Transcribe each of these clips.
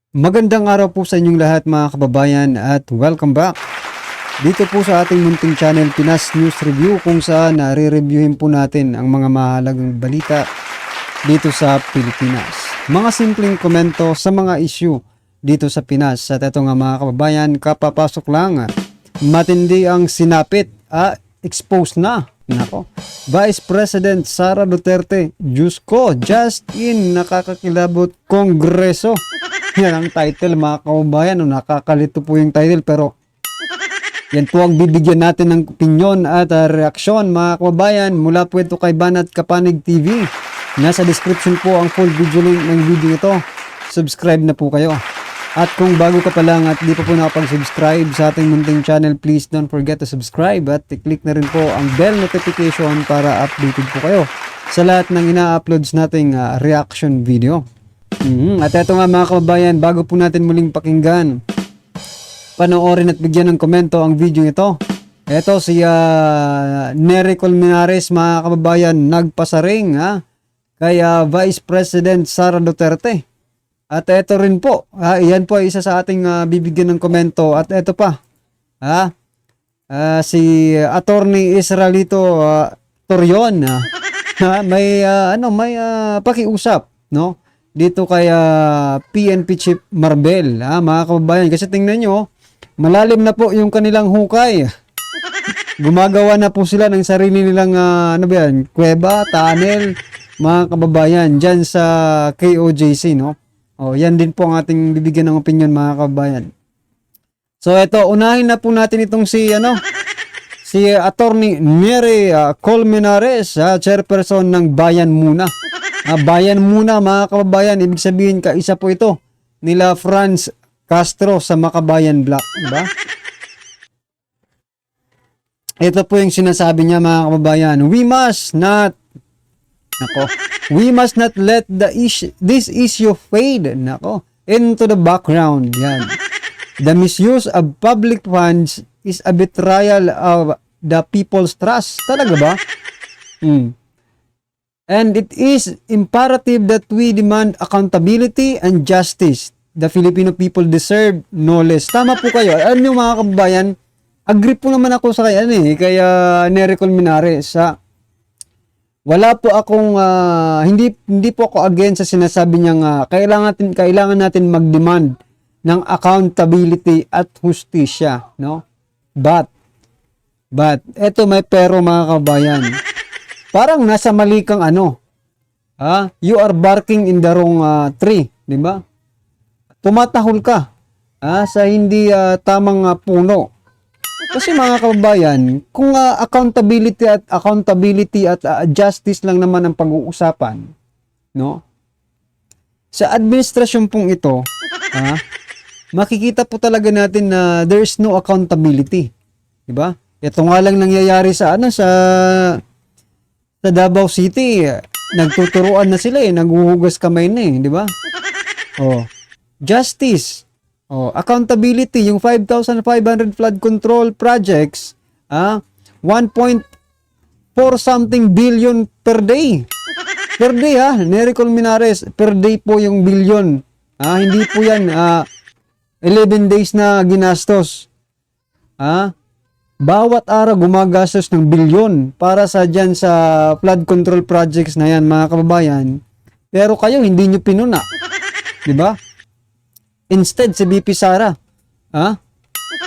Magandang araw po sa inyong lahat mga kababayan at welcome back dito po sa ating munting channel Pinas News Review, kung saan nare-reviewin po natin ang mga mahalagang balita dito sa Pilipinas. Mga simpleng komento sa mga issue dito sa Pinas. At ito nga mga kababayan, kapapasok lang, matindi ang sinapit, expose na. Nako, Vice President Sara Duterte, Diyos ko, just in, nakakakilabot Kongreso. Yan ang title mga kababayan. Nakakalito po yung title, pero yan po ang bibigyan natin ng opinion at reaksyon mga kababayan. Mula po ito kay Banat Kapanig TV. Nasa description po ang full video link ng video ito. Subscribe na po kayo. At kung bago ka pa lang at di pa po nakapag-subscribe sa ating munting channel, please don't forget to subscribe at i-click na rin po ang bell notification para updated po kayo sa lahat ng ina-uploads nating reaction video. At eto nga mga kababayan, bago po natin muling pakinggan, panoorin at bigyan ng komento ang video ito. Eto si Nery Colmenares mga kababayan, nagpasaring kay Vice President Sara Duterte. At eto rin po, iyan po ay isa sa ating bibigyan ng komento. At eto pa, si Attorney Israelito Torion, may pakiusap, no? Dito kay PNP Chief Marbel, mga kababayan. Kasi tingnan nyo, malalim na po yung kanilang hukay. Gumagawa na po sila ng sarili nilang kuweba, tunnel, mga kababayan, dyan sa KOJC, no? O, yan din po ang ating bibigyan ng opinion mga kababayan. So eto, unahin na po natin itong si Attorney Nery Colmenares, chairperson ng Bayan Muna. Bayan Muna mga kababayan, ibig sabihin kaisa po ito nila Franz Castro sa Makabayan Black, diba? Ito po yung sinasabi niya mga kababayan. We must not let this issue fade into the background. Yan. The misuse of public funds is a betrayal of the people's trust. Talaga ba? And it is imperative that we demand accountability and justice. The Filipino people deserve no less. Tama po kayo. Ano yung mga kababayan? Agree po naman ako sa kay Nery Colmenares. Wala po akong hindi po ako against sa sinasabi niyang kailangan natin mag-demand ng accountability at hustisya, no? But eto may pero mga kabayan. Parang nasa mali kang you are barking in the wrong tree, di ba? Tumatahol ka sa hindi tamang puno. Kasi mga kababayan, kung accountability at justice lang naman ang pag-uusapan, no? Sa administrasyon pong ito, makikita po talaga natin na there's no accountability, di ba? Ito nga lang nangyayari sa Davao City, nagtuturuan na sila naghuhugas kamay na di ba? Justice. Accountability, yung 5,500 flood control projects, 1.4 something billion per day. Per day Nery Colmenares, per day po yung billion. Hindi po yan 11 days na ginastos. Bawat araw gumagastos ng bilyon para sa dyan sa flood control projects na yan mga kababayan. Pero kayo hindi nyo pinuna. Diba? Instead si BP Sara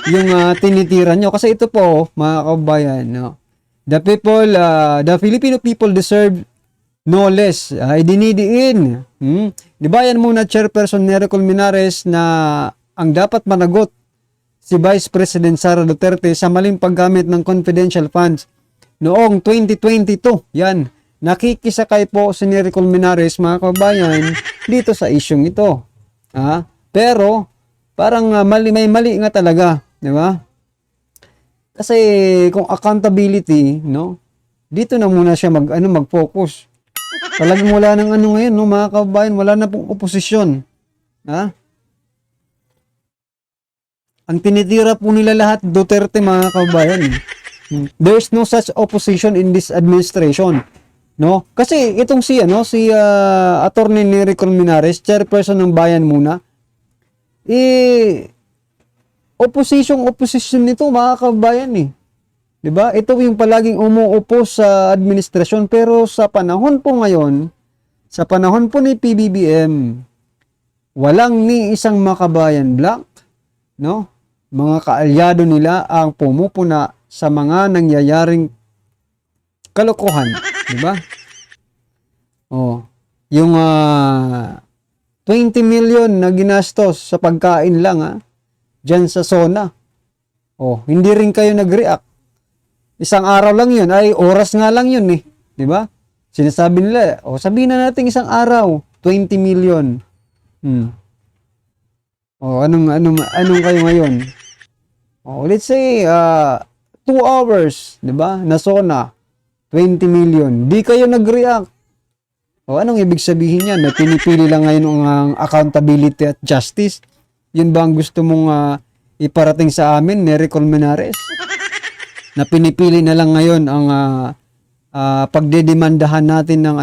yung tinitira nyo. Kasi ito po mga kababayan, no? The Filipino people deserve no less. Idinidiin. Diba yan muna chairperson Nery Colmenares na ang dapat managot si Vice President Sara Duterte sa maling paggamit ng confidential funds noong 2022. Yan, nakikisakay po si Nery Colmenares mga kababayan dito sa isyong ito. Pero parang may mali nga talaga, di ba? Kasi kung accountability, no? Dito na muna siya mag-focus. Talagang wala nang ngayon, no, mga kababayan, wala na pong oposisyon. Ang tinitira po nila lahat Duterte mga kababayan. There's no such opposition in this administration, no? Kasi itong si Attorney Nery Colmenares, chairperson ng Bayan Muna, opposition nito mga kabayan eh. 'Di ba? Ito yung palaging umuupo sa administrasyon, pero sa panahon po ngayon, sa panahon po ni PBBM, walang ni isang makabayan black, no? Mga kaalyado nila ang pumupuna sa mga nangyayaring kalokohan, 'di ba? Oh, yung 20 million na ginastos sa pagkain lang diyan sa SONA. Oh, hindi rin kayo nag-react. Isang araw lang 'yun, ay oras nga lang 'yun eh, 'di ba? Sinasabi nila, sabihin na natin isang araw, 20 million. Anong kayo ngayon? Let's say 2 hours, 'di ba? Na SONA, 20 million. Di kayo nag-react. Anong ibig sabihin niyan? Na pinipili lang ngayon ang accountability at justice? Yun ba ang gusto mong iparating sa amin, Nery Colmenares? Na pinipili na lang ngayon ang pagdedemandahan natin ng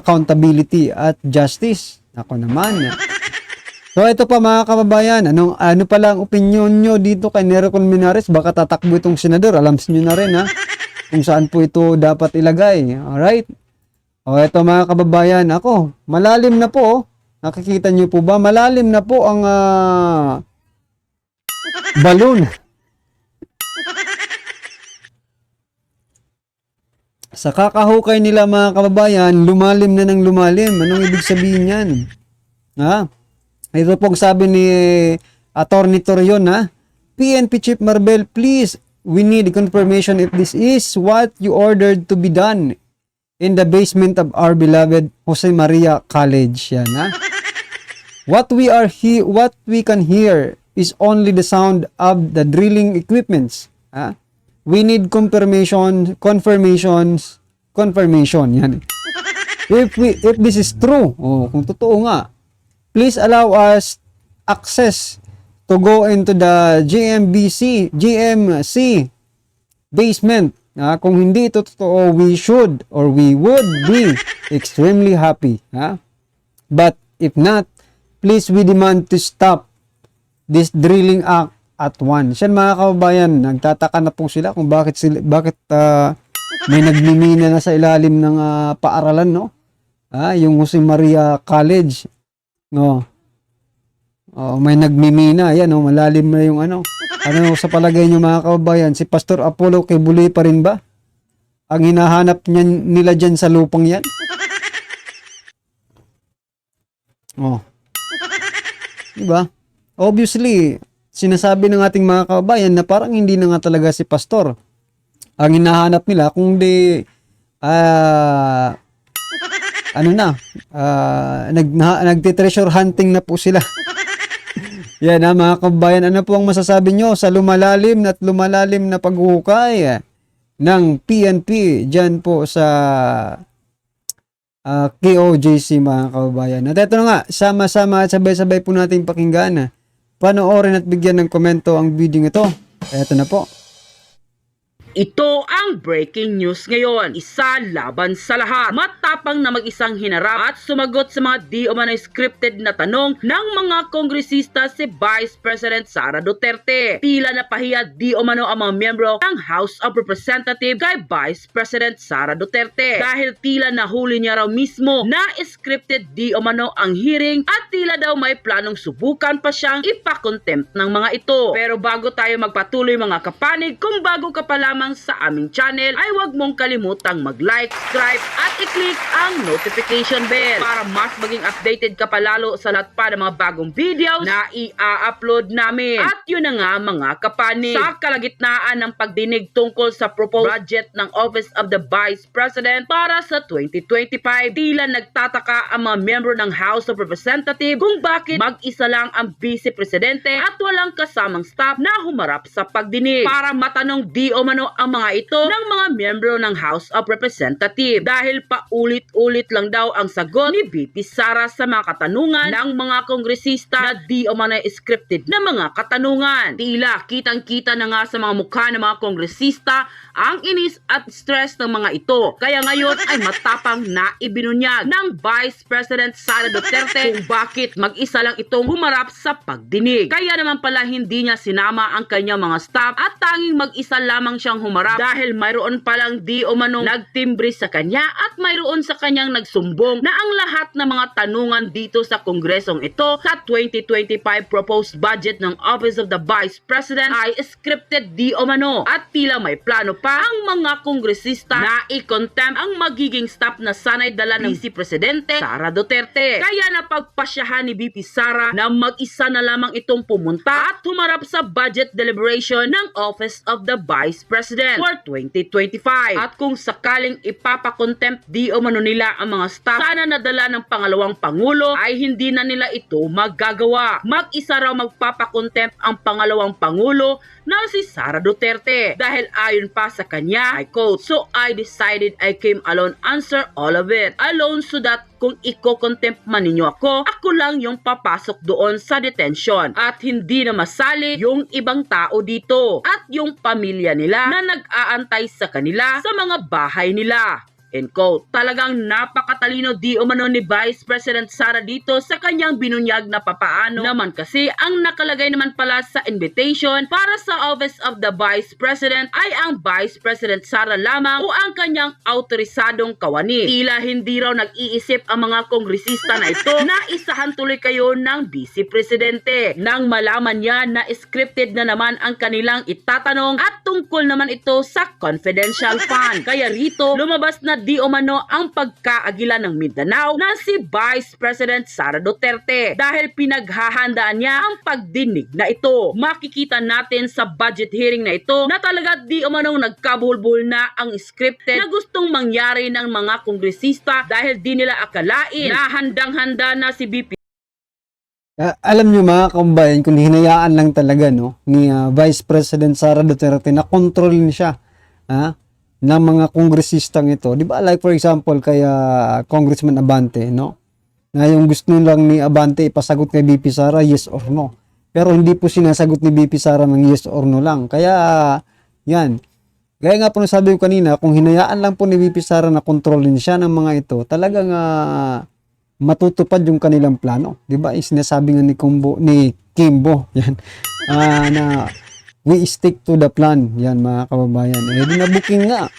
accountability at justice. Ako naman. So ito pa mga kababayan, ano pala ang opinion nyo dito kay Nery Colmenares? Baka tatakbo itong senador, alam niyo na rin kung saan po ito dapat ilagay. Alright? Ito mga kababayan, ako, malalim na po. Nakikita nyo po ba? Malalim na po ang balon. Sa kakahukay nila mga kababayan, lumalim na ng lumalim. Anong ibig sabihin yan? Ito pong sabi ni Attorney Torion, PNP Chief Marbel, please, we need confirmation if this is what you ordered to be done in the basement of our beloved Jose Maria College. Yan, What we can hear is only the sound of the drilling equipments. We need confirmation. Yan. If this is true, kung totoo nga, please allow us access to go into the GMC basement. Kung hindi ito totoo, we would be extremely happy. But if not, please, we demand to stop this drilling act at once. Yan mga kababayan, nagtataka na po sila kung bakit may nagmimina na sa ilalim ng paaralan, no? Yung Jose Maria College, no? May nagmimina, yan, malalim na yung sa palagay nyo mga kababayan, si Pastor Apollo Kibuloy pa rin ba ang hinahanap nila dyan sa lupang yan? Diba? Obviously, sinasabi ng ating mga kababayan na parang hindi na nga talaga si Pastor ang hinahanap nila, kundi nagti-treasure hunting na po sila. Yan mga kababayan, ano po ang masasabi nyo sa lumalalim na paghuhukay ng PNP dyan po sa KOJC mga kababayan. At ito na nga, sama-sama at sabay-sabay po natin pakinggan. Panoorin at bigyan ng komento ang video ito. Ito na po. Ito ang breaking news ngayon. Isa laban sa lahat. Matapang na mag-isang hinarap at sumagot sa mga di umano scripted na tanong ng mga kongresista si Vice President Sara Duterte. Tila napahiya di umano ang mga miyembro ng House of Representatives kay Vice President Sara Duterte. Dahil tila nahuli niya raw mismo na scripted di umano ang hearing at tila daw may planong subukan pa siyang ipakontempt ng mga ito. Pero bago tayo magpatuloy mga kapanig, kung bago ka pa lamang sa aming channel ay huwag mong kalimutang mag-like, subscribe at i-click ang notification bell para mas maging updated ka palalo sa lahat pa ng mga bagong videos na i-upload namin. At yun na nga mga kapanig, sa kalagitnaan ng pagdinig tungkol sa proposed budget ng Office of the Vice President para sa 2025, tila nagtataka ang mga miyembro ng House of Representatives kung bakit mag-isa lang ang Vice Presidente at walang kasamang staff na humarap sa pagdinig para matanong di o mano umano ang mga ito ng mga miyembro ng House of Representatives dahil paulit-ulit lang daw ang sagot ni VP Sara sa mga katanungan ng mga kongresista na di umano scripted na mga katanungan. Tila kitang-kita na nga sa mga mukha ng mga kongresista ang inis at stress ng mga ito. Kaya ngayon ay matapang na ibinunyag ng Vice President Sara Duterte kung bakit mag-isa lang itong humarap sa pagdinig. Kaya naman pala hindi niya sinama ang kanyang mga staff at tanging mag-isa lamang siyang humarap dahil mayroon palang di umanong nagtimbre sa kanya at mayroon sa kanyang nagsumbong na ang lahat ng mga tanungan dito sa kongresong ito sa 2025 proposed budget ng Office of the Vice President ay scripted di umano at tila may plano pa ang mga kongresista na i-contempt ang magiging staff na sanay dala ng Vice Presidente Sara Duterte. Kaya napagpasyahan ni VP Sara na mag-isa na lamang itong pumunta at humarap sa budget deliberation ng Office of the Vice President for 2025. At kung sakaling ipapakontempt di umano nila ang mga staff sana nadala ng pangalawang pangulo ay hindi na nila ito magagawa. Mag-isa raw magpapakontempt ang pangalawang pangulo na si Sara Duterte dahil ayon pa sa kanya, I quote, "So I decided I came alone, answer all of it alone so that kung iko-contempt man ninyo ako lang yung papasok doon sa detention at hindi na masali yung ibang tao dito at yung pamilya nila na nag-aantay sa kanila sa mga bahay nila." End quote. Talagang napakatalino di umano ni Vice President Sara dito sa kanyang binunyag na papaano naman kasi ang nakalagay naman pala sa invitation para sa Office of the Vice President ay ang Vice President Sara lamang o ang kanyang autorisadong kawani. Tila hindi raw nag-iisip ang mga kongresista na ito na isahan tuloy kayo ng Vice Presidente. Nang malaman niya na scripted na naman ang kanilang itatanong at tungkol naman ito sa confidential fund. Kaya rito lumabas na di umano ang pagkaagila ng Mindanao na si Vice President Sara Duterte dahil pinaghahandaan niya ang pagdinig na ito. Makikita natin sa budget hearing na ito na talaga di umano nagkabuhol-buhol na ang scripted na gustong mangyari ng mga kongresista dahil di nila akalain na handang-handa na si VP Alam nyo mga kababayan, kung hinayaan lang talaga no, ni Vice President Sara Duterte na kontrolin siya ng mga kongresistang ito. Di ba like for example kay Congressman Abante, no? Na yung gusto lang ni Abante ipasagot kay VP Sara, yes or no. Pero hindi po sinasagot ni VP Sara ng yes or no lang. Kaya yan. Gaya nga po nasabi ko kanina, kung hinayaan lang po ni VP Sara na kontrolin siya ng mga ito, talagang matutupad yung kanilang plano. Di ba? Sinasabi nga ni Kimbo, yan. Na we stick to the plan. Yan mga kababayan. Di na booking nga.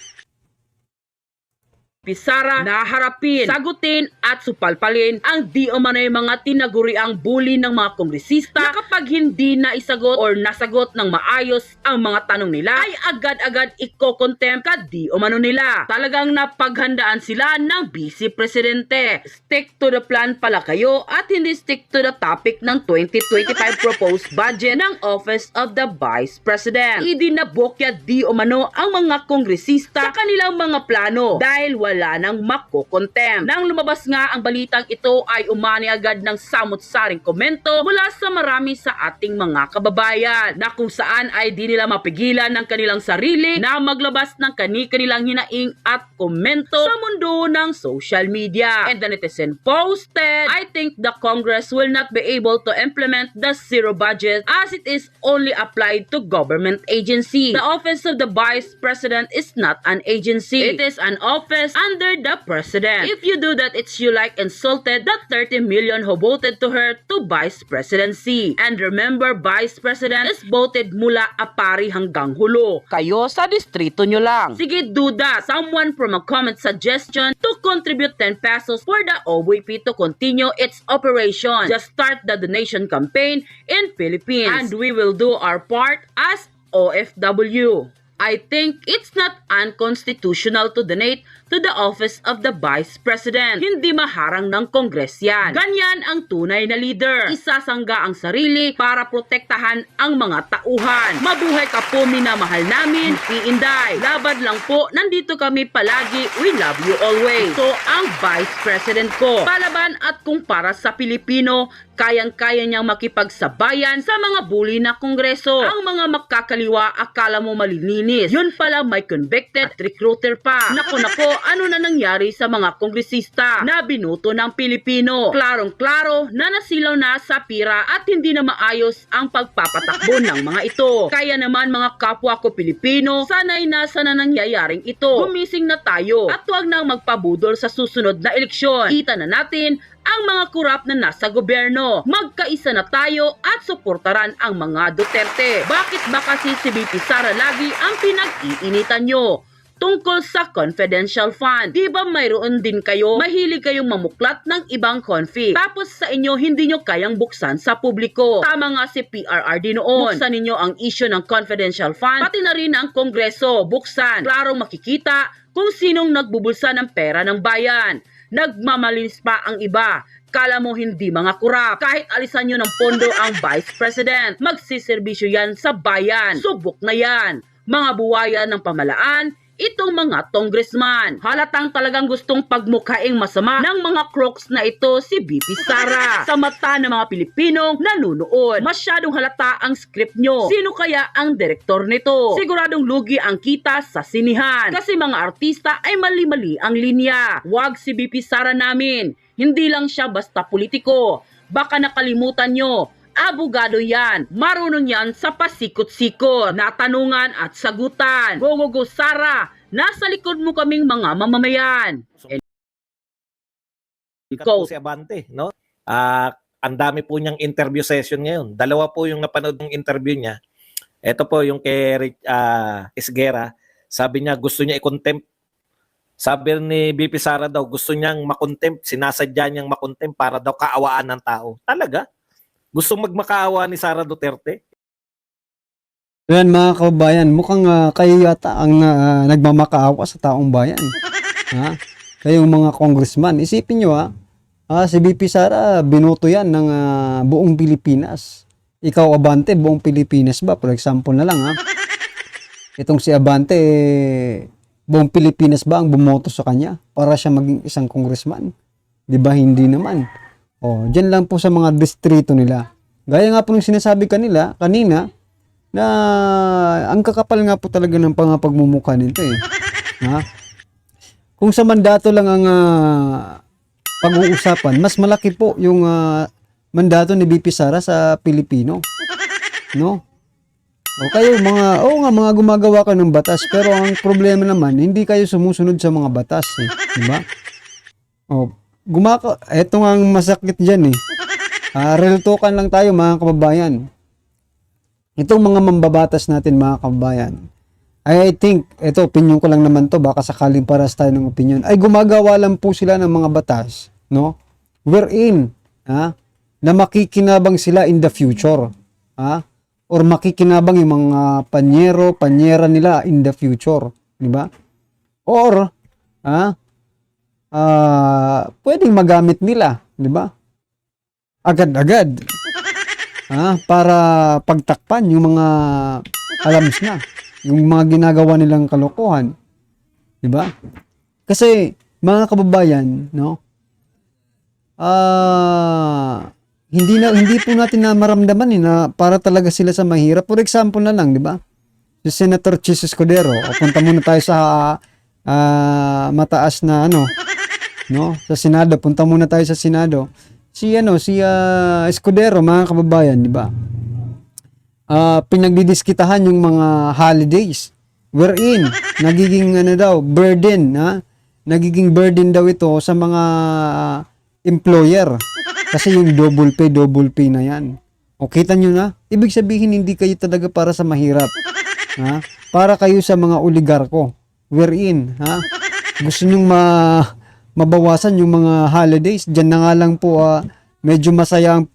Sara na harapin, sagutin at supalpalin ang di umano'y mga tinaguriang bully ng mga kongresista na kapag hindi na isagot or nasagot ng maayos ang mga tanong nila ay agad-agad iko-contempt ka di umano nila. Talagang napaghandaan sila ng Vice Presidente. Stick to the plan pala kayo at hindi stick to the topic ng 2025 proposed budget ng Office of the Vice President. Idinabokya di umano ang mga kongresista sa kanilang mga plano dahil wala nang mako-contempt. Nang lumabas nga ang balitang ito ay umani agad ng samot-saring komento mula sa marami sa ating mga kababayan na kung saan ay di nila mapigilan ng kanilang sarili na maglabas ng kani-kanilang hinaing at komento sa mundo ng social media. And the netizen posted, "I think the Congress will not be able to implement the zero budget as it is only applied to government agency. The Office of the Vice President is not an agency. It is an office under the President. If you do that, it's you like insulted the 30 million who voted to her to Vice Presidency. And remember, Vice President is voted mula Apari hanggang Hulo. Kayo sa distrito nyo lang. Sige, do that. Someone from a comment suggestion to contribute 10 pesos for the OVP to continue its operation. Just start the donation campaign in Philippines. And we will do our part as OFW. I think it's not unconstitutional to donate to the Office of the Vice President. Hindi maharang ng Kongres yan. Ganyan ang tunay na leader. Isasangga ang sarili para protektahan ang mga tauhan. Mabuhay ka po, minamahal namin, Inday. Laban lang po, nandito kami palagi. We love you always. So, ang Vice President ko. Palaban at kung para sa Pilipino, kayang-kaya niyang makipagsabayan sa mga bully na kongreso. Ang mga makakaliwa, akala mo malilinis malinis. Yun pala may convicted at recruiter pa. Nako, ano na nangyari sa mga kongresista na binuto ng Pilipino? Klarong-klaro na nasilaw na sa pira at hindi na maayos ang pagpapatakbo ng mga ito. Kaya naman mga kapwa ko Pilipino, sana'y nasa na nangyayaring ito. Gumising na tayo at huwag nang magpabudol sa susunod na eleksyon. Kita na natin ang mga kurap na nasa gobyerno. Magkaisa na tayo at suportaran ang mga Duterte. Bakit ba kasi si VP Sara lagi ang pinag-iinitan nyo tungkol sa confidential fund? Di ba mayroon din kayo, mahilig kayong mamuklat ng ibang config, tapos sa inyo hindi nyo kayang buksan sa publiko? Tama nga si PRRD noon, buksan ninyo ang issue ng confidential fund, pati na rin ang Kongreso, buksan. Klarong makikita kung sinong nagbubulsa ng pera ng bayan. Nagmamalinis pa ang iba. Kala mo hindi mga kurap. Kahit alisan nyo ng pondo ang Vice President, magsiservisyo yan sa bayan. Subok na yan. Mga buwayan ng pamalaan, itong mga congressman. Halatang talagang gustong pagmukhaing masama ng mga crooks na ito si VP Sara sa mata ng mga Pilipinong nanunood. Masyadong halata ang script nyo. Sino kaya ang direktor nito? Siguradong lugi ang kita sa sinihan kasi mga artista ay mali-mali ang linya. Wag si VP Sara namin. Hindi lang siya basta politiko. Baka nakalimutan nyo, abogado yan. Marunong yan sa pasikot-sikot, natanungan at sagutan. Go Sara, nasa likod mo kaming mga mamamayan. Sikat po si Abante, no? Ang dami po niyang interview session ngayon. Dalawa po yung napanood ng interview niya. Ito po yung kay Esguera. Sabi niya gusto niya i-contempt. Sabi ni BP Sara daw gusto niyang makontempt. Sinasadya niyang makontempt para daw kaawaan ng tao. Talaga? Gusto magmakaawa ni Sara Duterte? Yan mga kababayan, mukhang kayo yata ang nagmamakaawa sa taong bayan. Ha? Kayong mga congressman, isipin nyo si VP Sara, binoto yan ng buong Pilipinas. Ikaw Abante, buong Pilipinas ba? For example na lang Itong si Abante, buong Pilipinas ba ang bumoto sa kanya para siya maging isang congressman? Di ba hindi naman? Diyan lang po sa mga distrito nila. Gaya nga po ng sinasabi kanina, na ang kakapal nga po talaga ng pagmumukha nito Kung sa mandato lang ang pag-uusapan, mas malaki po yung mandato ni VP Sara sa Pilipino. No? Kayo mga gumagawa ka ng batas, pero ang problema naman, hindi kayo sumusunod sa mga batas, di ba? Ito nga ang masakit dyan real talkan lang tayo mga kababayan. Itong mga mambabatas natin mga kababayan, I think, ito opinion ko lang naman to, baka sakaling paras tayo ng opinion, ay gumagawa lang po sila ng mga batas, no? Wherein, na makikinabang sila in the future, or makikinabang yung mga panyera nila in the future, di ba? Or, pwedeng magamit nila, di ba? Agad-agad. Para pagtakpan yung mga alams na, yung mga ginagawa nilang kalokohan. Di ba? Kasi, mga kababayan, no? Hindi po natin na maramdaman na para talaga sila sa mahirap. For example na lang, di ba? Si Senator Chis Escudero, punta muna tayo sa mataas na no? Sa Senado, punta muna tayo sa Senado. Si Escudero, mga kababayan, di ba? Pinagdidiskitahan yung mga holidays. Wherein, nagiging burden, nagiging burden daw ito sa mga employer. Kasi yung double pay na yan. Kita nyo na? Ibig sabihin, hindi kayo talaga para sa mahirap. Para kayo sa mga oligarko. Wherein, gusto nyong mabawasan yung mga holidays. Diyan na nga lang po, medyo masaya ang,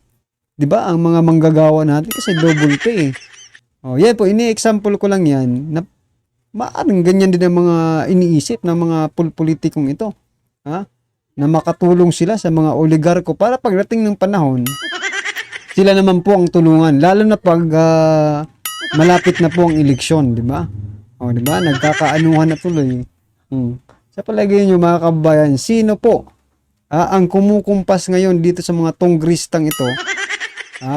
di ba, ang mga manggagawa natin kasi double pay. Yan po, ini-example ko lang yan na maaring ganyan din ang mga iniisip ng mga politikong ito. Na makatulong sila sa mga oligarko para pagdating ng panahon, sila naman po ang tulungan. Lalo na pag malapit na po ang eleksyon, di ba? Di ba? Nagkakaanuhan na tuloy. Sa palagay nyo mga kababayan, sino po ang kumukumpas ngayon dito sa mga tongristang ito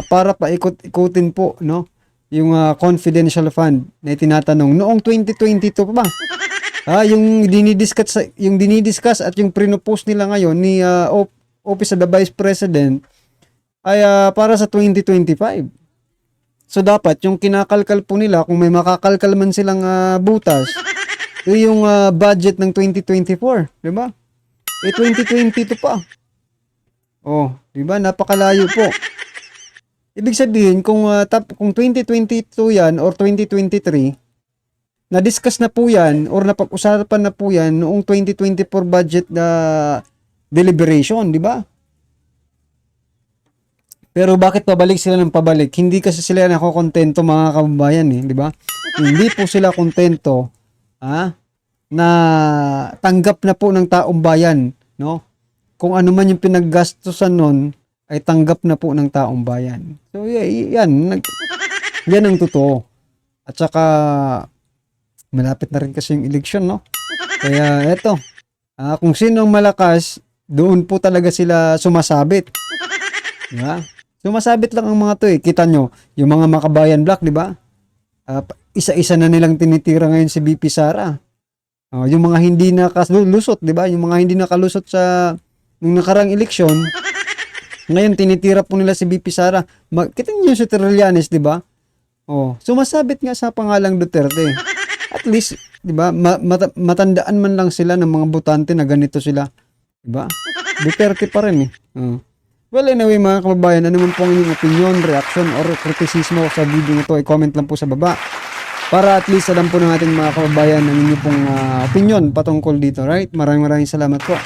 para paikot-ikutin po, no? yung confidential fund na tinatanong noong 2022 pa ba? Yung dinidiscuss at yung prinopose nila ngayon ni Office of the Vice President ay para sa 2025. So dapat yung kinakalkal po nila, kung may makakalkal man silang butas, yung budget ng 2024, 'di ba? 2022 pa. Oh, 'di ba? Napakalayo po. Ibig sabihin kung 2022 yan or 2023, na-discuss na po yan or napag-usapan na po yan noong 2024 budget na deliberation, di ba? Pero bakit pabalik sila ng pabalik? Hindi kasi sila nakokontento mga kababayan di ba? Hindi po sila kontento na tanggap na po ng taong bayan, no? Kung ano man yung pinaggastusan nun ay tanggap na po ng taong bayan. So yan ang totoo. At saka malapit na rin kasi yung eleksyon, no? Kaya eto, kung sino ang malakas, doon po talaga sila sumasabit. Diba? Sumasabit lang ang mga to Kita nyo, yung mga Makabayan Black, di ba? Isa-isa na nilang tinitira ngayon si BP Sara. Yung mga hindi nakalusot, di ba? Yung mga hindi nakalusot sa nung nakarang eleksyon, ngayon tinitira po nila si BP Sara. Kita nyo si Trillanes, di ba? Sumasabit nga sa pangalang Duterte. At least, 'di ba, matandaan man lang sila ng mga botante na ganito sila, 'di ba? Duterte pa rin Well, anyway mga kababayan, ano man po ang inyong opinion, reaction or kritisismo sa video nito, i-comment lang po sa baba para at least alam po ng ating mga kababayan ang inyong pong opinion patungkol dito, right? Maraming salamat po.